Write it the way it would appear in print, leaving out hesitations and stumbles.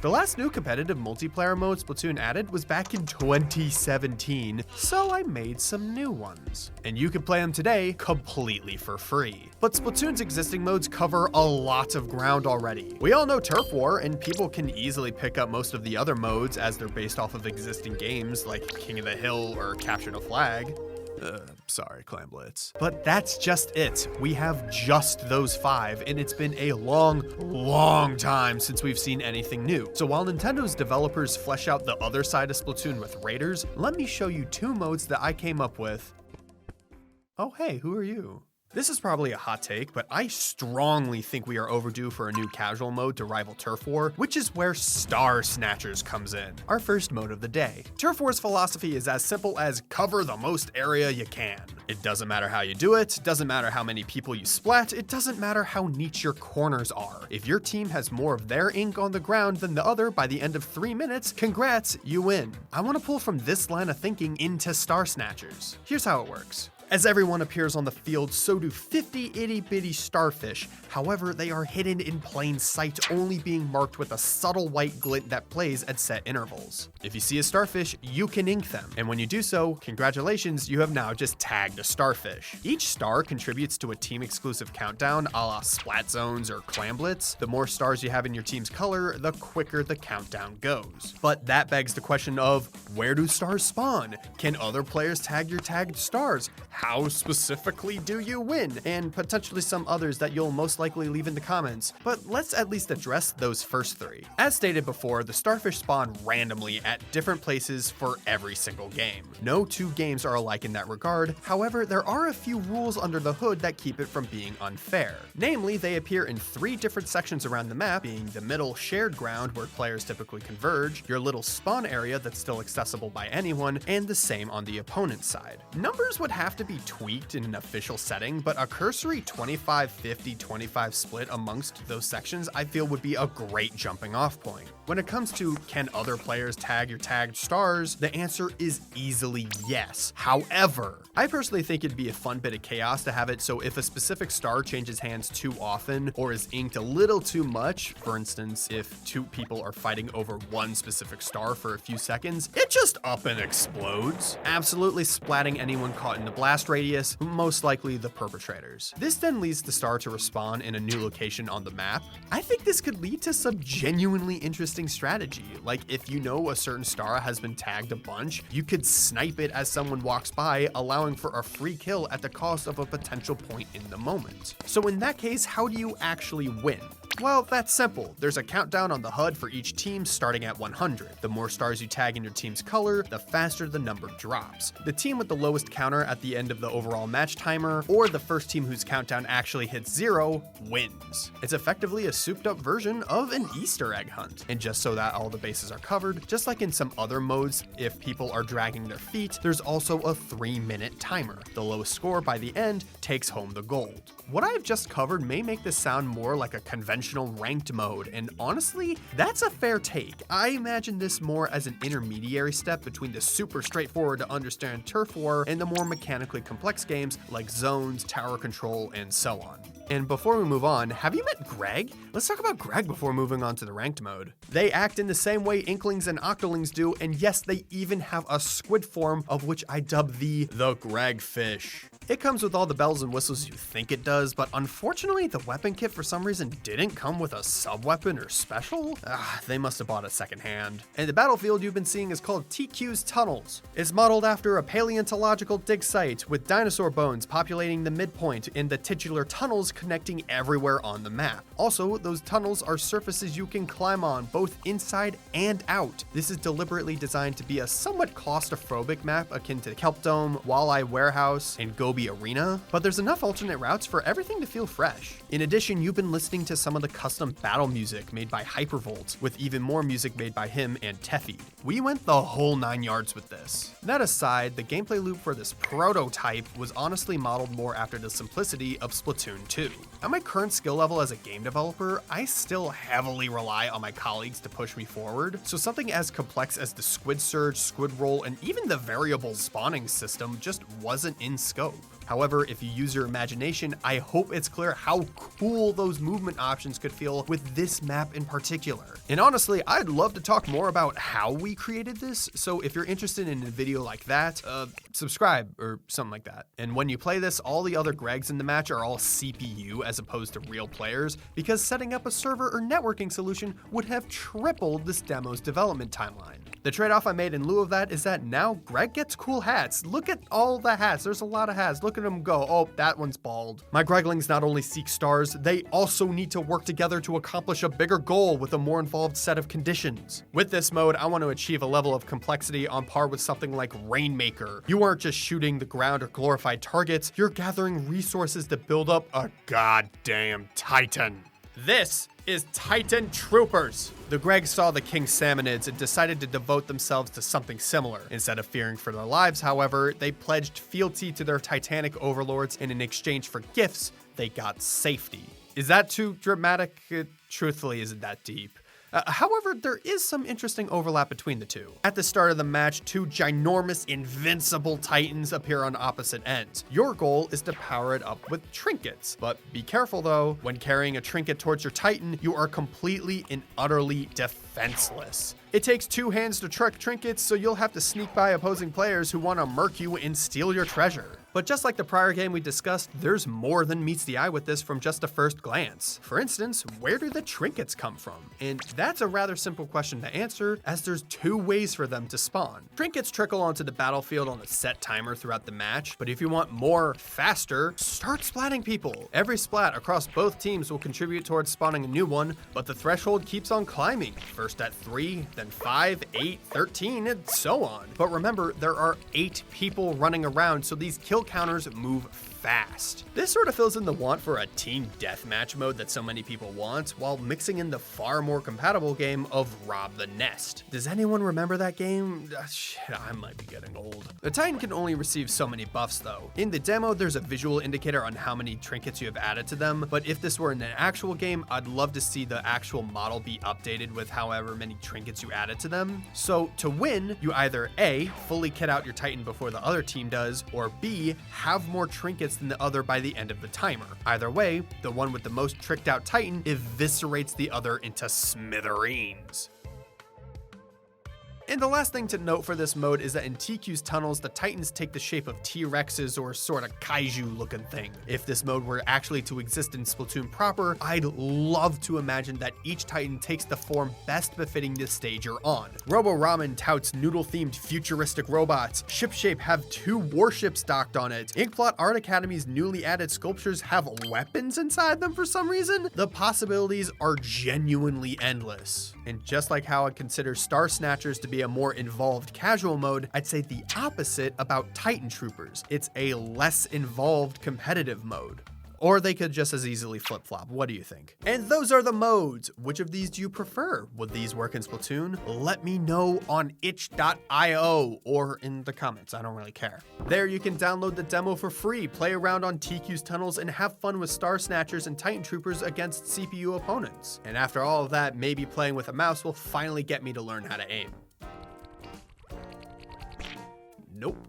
The last new competitive multiplayer mode Splatoon added was back in 2017, so I made some new ones. And you can play them today completely for free. But Splatoon's existing modes cover a lot of ground already. We all know Turf War, and people can easily pick up most of the other modes as they're based off of existing games like King of the Hill or Capture the Flag. Sorry, Clan Blitz. But that's just it. We have just those 5, and it's been a long time since we've seen anything new. So while Nintendo's developers flesh out the other side of Splatoon with Raiders, let me show you 2 modes that I came up with. Oh hey, who are you? This is probably a hot take, but I strongly think we are overdue for a new casual mode to rival Turf War, which is where Star Snatchers comes in, our first mode of the day. Turf War's philosophy is as simple as cover the most area you can. It doesn't matter how you do it, doesn't matter how many people you splat, it doesn't matter how neat your corners are. If your team has more of their ink on the ground than the other by the end of 3 minutes, congrats, you win. I want to pull from this line of thinking into Star Snatchers. Here's how it works. As everyone appears on the field, so do 50 itty-bitty starfish. However, they are hidden in plain sight, only being marked with a subtle white glint that plays at set intervals. If you see a starfish, you can ink them. And when you do so, congratulations, you have now just tagged a starfish. Each star contributes to a team-exclusive countdown, a la Splat Zones or Clan Blitz. The more stars you have in your team's color, the quicker the countdown goes. But that begs the question of, where do stars spawn? Can other players tag your tagged stars? How specifically do you win? And potentially some others that you'll most likely leave in the comments, but let's at least address those first 3. As stated before, the starfish spawn randomly at different places for every single game. No 2 games are alike in that regard, however, there are a few rules under the hood that keep it from being unfair. Namely, they appear in 3 different sections around the map, being the middle shared ground where players typically converge, your little spawn area that's still accessible by anyone, and the same on the opponent's side. Numbers would have to be tweaked in an official setting, but a cursory 25-50-25 split amongst those sections I feel would be a great jumping off point. When it comes to can other players tag your tagged stars, the answer is easily yes. However, I personally think it'd be a fun bit of chaos to have it so if a specific star changes hands too often or is inked a little too much, for instance, if 2 people are fighting over one specific star for a few seconds, it just up and explodes, absolutely splatting anyone caught in the blast radius, most likely the perpetrators. This then leads the star to respawn in a new location on the map. I think this could lead to some genuinely interesting strategy. Like if you know a certain star has been tagged a bunch, you could snipe it as someone walks by, allowing for a free kill at the cost of a potential point in the moment. So in that case, how do you actually win? Well, that's simple. There's a countdown on the HUD for each team starting at 100. The more stars you tag in your team's color, the faster the number drops. The team with the lowest counter at the end of the overall match timer, or the first team whose countdown actually hits 0, wins. It's effectively a souped up version of an Easter egg hunt. And just so that all the bases are covered, just like in some other modes, if people are dragging their feet, there's also a 3-minute timer. The lowest score by the end takes home the gold. What I've just covered may make this sound more like a conventional ranked mode, and honestly, that's a fair take. I imagine this more as an intermediary step between the super straightforward to understand Turf War and the more mechanically complex games like Zones, Tower Control, and so on. And before we move on, have you met Greg? Let's talk about Greg before moving on to the ranked mode. They act in the same way Inklings and Octolings do, and yes, they even have a squid form of which I dub the Greg fish. It comes with all the bells and whistles you think it does, but unfortunately the weapon kit for some reason didn't come with a sub-weapon or special? They must have bought it secondhand. And the battlefield you've been seeing is called TQ's Tunnels. It's modeled after a paleontological dig site, with dinosaur bones populating the midpoint and the titular tunnels connecting everywhere on the map. Also, those tunnels are surfaces you can climb on, both inside and out. This is deliberately designed to be a somewhat claustrophobic map akin to Kelp Dome, Walleye Warehouse, and Gobi Arena, but there's enough alternate routes for everything to feel fresh. In addition, you've been listening to some of the custom battle music made by Hypervolt, with even more music made by him and Teffy. We went the whole 9 yards with this. That aside, the gameplay loop for this prototype was honestly modeled more after the simplicity of Splatoon 2. At my current skill level as a game developer, I still heavily rely on my colleagues to push me forward, so something as complex as the squid surge, squid roll, and even the variable spawning system just wasn't in scope. However, if you use your imagination, I hope it's clear how cool those movement options could feel with this map in particular. And honestly, I'd love to talk more about how we created this, so if you're interested in a video like that, subscribe or something like that. And when you play this, all the other Gregs in the match are all CPU as opposed to real players, because setting up a server or networking solution would have tripled this demo's development timeline. The trade-off I made in lieu of that is that now Greg gets cool hats. Look at all the hats. There's a lot of hats. Look at them go. Oh, that one's bald. My Greglings not only seek stars, they also need to work together to accomplish a bigger goal with a more involved set of conditions. With this mode, I want to achieve a level of complexity on par with something like Rainmaker. You aren't just shooting the ground or glorified targets, you're gathering resources to build up a goddamn Titan. This is Titan Troopers. The Gregs saw the King Salmonids and decided to devote themselves to something similar. Instead of fearing for their lives, however, they pledged fealty to their Titanic overlords, and in exchange for gifts, they got safety. Is that too dramatic? It truthfully isn't that deep. However, there is some interesting overlap between the two. At the start of the match, two ginormous, invincible Titans appear on opposite ends. Your goal is to power it up with trinkets. But be careful though, when carrying a trinket towards your Titan, you are completely and utterly defenseless. It takes two hands to truck trinkets, so you'll have to sneak by opposing players who want to murk you and steal your treasure. But just like the prior game we discussed, there's more than meets the eye with this from just a first glance. For instance, where do the trinkets come from? And that's a rather simple question to answer, as there's two ways for them to spawn. Trinkets trickle onto the battlefield on a set timer throughout the match, but if you want more faster, start splatting people. Every splat across both teams will contribute towards spawning a new one, but the threshold keeps on climbing, first at 3, then 5, 8, 13, and so on. But remember, there are 8 people running around, so these kill counters move fast. This sort of fills in the want for a team deathmatch mode that so many people want, while mixing in the far more compatible game of Rob the Nest. Does anyone remember that game? Shit, I might be getting old. The Titan can only receive so many buffs though. In the demo, there's a visual indicator on how many trinkets you have added to them, but if this were in an actual game, I'd love to see the actual model be updated with however many trinkets you added to them. So to win, you either A, fully kit out your Titan before the other team does, or B, have more trinkets than the other by the end of the timer. Either way, the one with the most tricked out Titan eviscerates the other into smithereens. And the last thing to note for this mode is that in TQ's tunnels, the Titans take the shape of T-Rexes or sort of kaiju looking thing. If this mode were actually to exist in Splatoon proper, I'd love to imagine that each Titan takes the form best befitting the stage you're on. Robo Ramen touts noodle-themed futuristic robots. Shipshape have 2 warships docked on it. Inkblot Art Academy's newly added sculptures have weapons inside them for some reason. The possibilities are genuinely endless. And just like how I consider Star Snatchers to be a more involved casual mode, I'd say the opposite about Titan Troopers. It's a less involved competitive mode. Or they could just as easily flip-flop. What do you think? And those are the modes. Which of these do you prefer? Would these work in Splatoon? Let me know on itch.io or in the comments. I don't really care. There you can download the demo for free, play around on TQ's tunnels, and have fun with Star Snatchers and Titan Troopers against CPU opponents. And after all of that, maybe playing with a mouse will finally get me to learn how to aim. Nope.